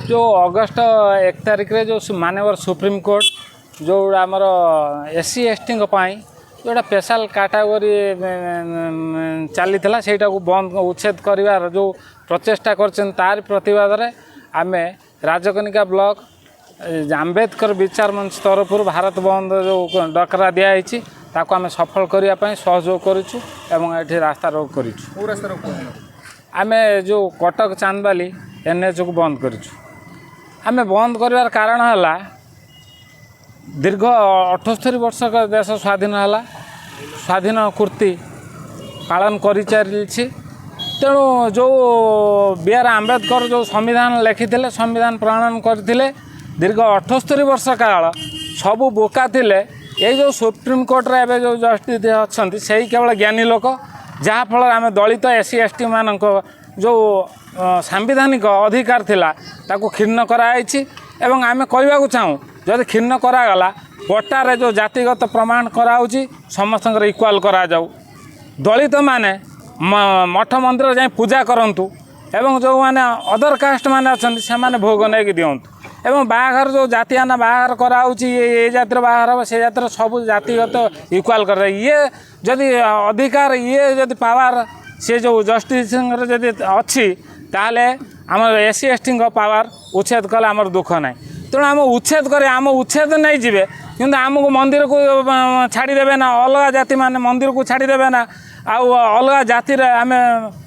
जो अगस्ट 1 तारिख रे जो मानवर सुप्रीम कोर्ट जो आमर एससी एसटी जोटा स्पेशल कैटेगरी चली से बंद उच्छेद कर जो प्रचेषा कर प्रतिवाद आम राजकनिका ब्लॉक आंबेडकर विचार मंच तरफ भारत बंद जो डकरा दिखाई ताको आम सफल करने सहयोग करुँ एवं रास्ता रोक करूँ आम जो कटक चांदबाली एनएच को बंद करूँ आम बंद कर कारण है दीर्घ 78 वर्ष का देश स्वाधीन है स्वाधीन कृति पालन कर चली तेणु जो बी.आर. आंबेडकर जो संविधान लिखिले संविधान प्रणयन करते दीर्घ 78 वर्ष काल सबू बोका थिले ये जो सुप्रीम कोर्ट रे जो जस्टिस अच्छा से केवल ज्ञानी लोक जहाँफल आम दलित एससी एसटी मान जो सांविधानिक अधिकार थिला ताकू क्षीण कराई एवं आम कहवाक चाहूँ जदि क्षीण करागला पट्टारे जो जातिगत प्रमाण कराऊँच समस्त इक्वाल करा जाऊ दलित माने मठ मंदिर जाए पूजा करूँ एवं जो मैंने अदर कास्ट मैंने अच्छा से भोग नहीं दिंतु एवं बाहर जो जातियाना बाहर कराऊँच ये जातिर बाहर हम से जातिर सब जातिगत इक्वाल कर ये जदि अधिकार ये जदि पावर सी जो जस्टिस जदि अच्छी ताहले आम एससी एसटी पावर उच्छेद कले आम दुख ना तेणु आम उच्छेद कर आम उच्छेद नहीं जी कि आमको मंदिर को छाड़देवे ना अलग जाति माने मंदिर को छाड़देवे ना आउ अलग जाति आम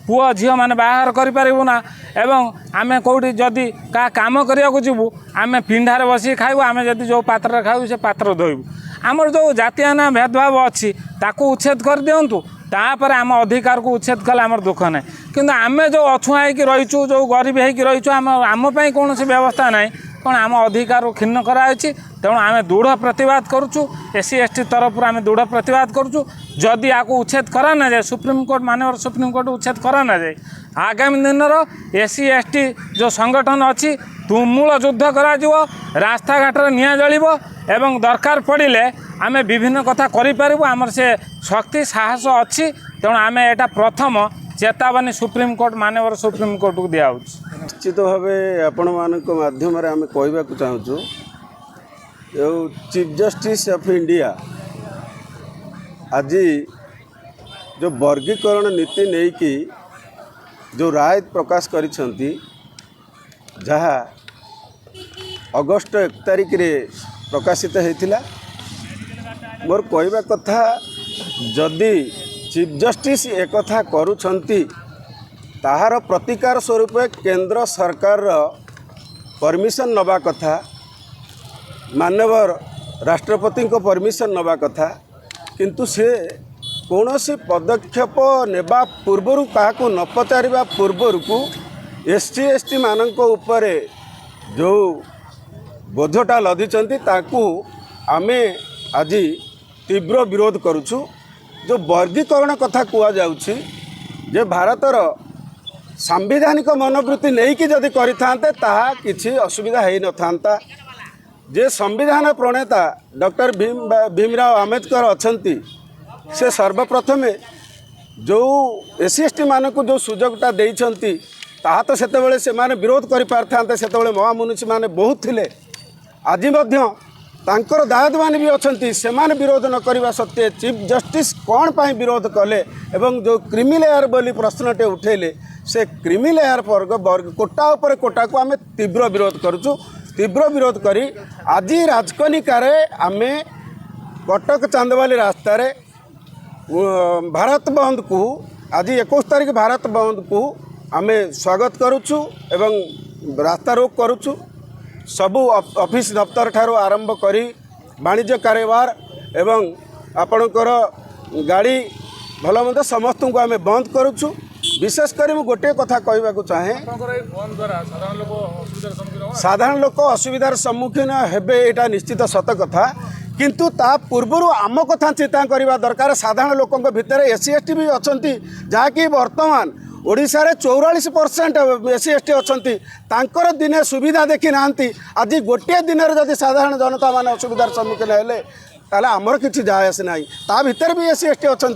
पुओ झील मैंने बाहर करूँ ना एवं आम कौटी जदि क्या कम करने को जीवु आम पिंडारे बस खाइबू आम जदि जो पात्र खाइबू से पात्र धोबू आमर जो जातियाना भेदभाव अच्छी ताकू उच्छेद कर दिंतु तापर आम अधिकार को उच्छेद कले आम दुख ना कि आम जो अछुआ होगी रहीचु जो गरीब होगी रहीचु आम कौन व्यवस्था ना कौन आम अधिकार क्षीण कराई तेणु आम दृढ़ प्रतिवाद करुचु एससी एसटी तरफ आम दृढ़ प्रतिवाद करुचु जदि आपको उच्छेद करा ना जाए सुप्रीम कोर्ट मानवर सुप्रीम कोर्ट उच्छेद करा ना जाए आगामी दिन एससी एसटी जो संगठन अच्छी तुमूल युद्ध करा रास्ता घाट निआ जलिब एवं दरकार पड़े आम विभिन्न कथा करूँ आमर से शक्ति साहस अच्छी तेणु आम एटा प्रथम चेतावनी सुप्रीम कोर्ट मानवर सुप्रीम कोर्ट को दिया निश्चित भाव आपण मान माध्यम आम कहवाक चाहूँ जो चीफ जस्टिस ऑफ इंडिया आज जो वर्गीकरण नीति नहीं कि जो राय प्रकाश करिसेंती जहाँ अगस्ट 1 तारिख रे प्रकाशित होता मोर कहवा कथा जदि चीफ जस्टिस एक कथा करुछंती ताहार प्रतिकार स्वरूप केंद्र सरकार परमिशन नवा कथा मानवर राष्ट्रपति को परमिशन नवा कथा किंतु से कौन सी पदक्षेप नेबा पूर्वर क्या न पचारिबा पूर्वर को एसटी एसटी मानक उपरे जो बोझटा लदिचंती ताकू आमे आज तीव्र विरोध करुछु जो वर्गीकरण कथा कुआ जाउछि जे भारतर सांविधानिक मनोवृत्ति नहीं कि जदि करिथांते ताहा किछि असुविधा हेई नथांता जे संविधान प्रणेता डॉक्टर भीमराव आंबेडकर अछंती से सर्वप्रथम जो एससी एसटी मानक जो सुजोगटा देइछंती ताहा तो सेतेबेले से माने विरोध करि पारथांते सेतेबेले महामुनिषि माने बहुत थिले आज मध्य तांकर दायदमान भी अच्छी से विरोध न करने सत्वे चीफ जस्टिस कौन पाई विरोध कले एवं जो क्रिमी लेयर बोली प्रश्नटे उठेले से क्रिमी लेयर वर्ग कोटा उपर कोटा को आम तीव्र विरोध करुचु तीव्र विरोध करी आज राजकनिकार आम कटक चांदबाली रास्तार भारत बंद को आज 21 तारिख भारत बंद को आम स्वागत करुचु एवं रास्ता रोक करुचु सबू ऑफिस दफ्तर ठारो आरंभ करी वाणिज्य कारोबार एवं आपणकर गाड़ी भल मंद समस्त को आम बंद करुचु विशेष कर गोटे कथा कहवाक चाहे साधारण लोक असुविधार सम्मुखीन हेबे एटा निश्चित सत कथा किंतु ता पूर्वर आम कथा चिंता करने दरकार साधारण लोकों भितर एससी एसटी भी अच्छा जहाँकि वर्तमान ओडिशा रे 44% एससी एसटी अच्छा दिने सुविधा देखी ना आज गोटे दिन जदि साधारण जनता मान असुविधार सम्मुखीन हेले ताले आमर किसी जाए आसे ना ता भितर भी एससी एसटी अच्छा।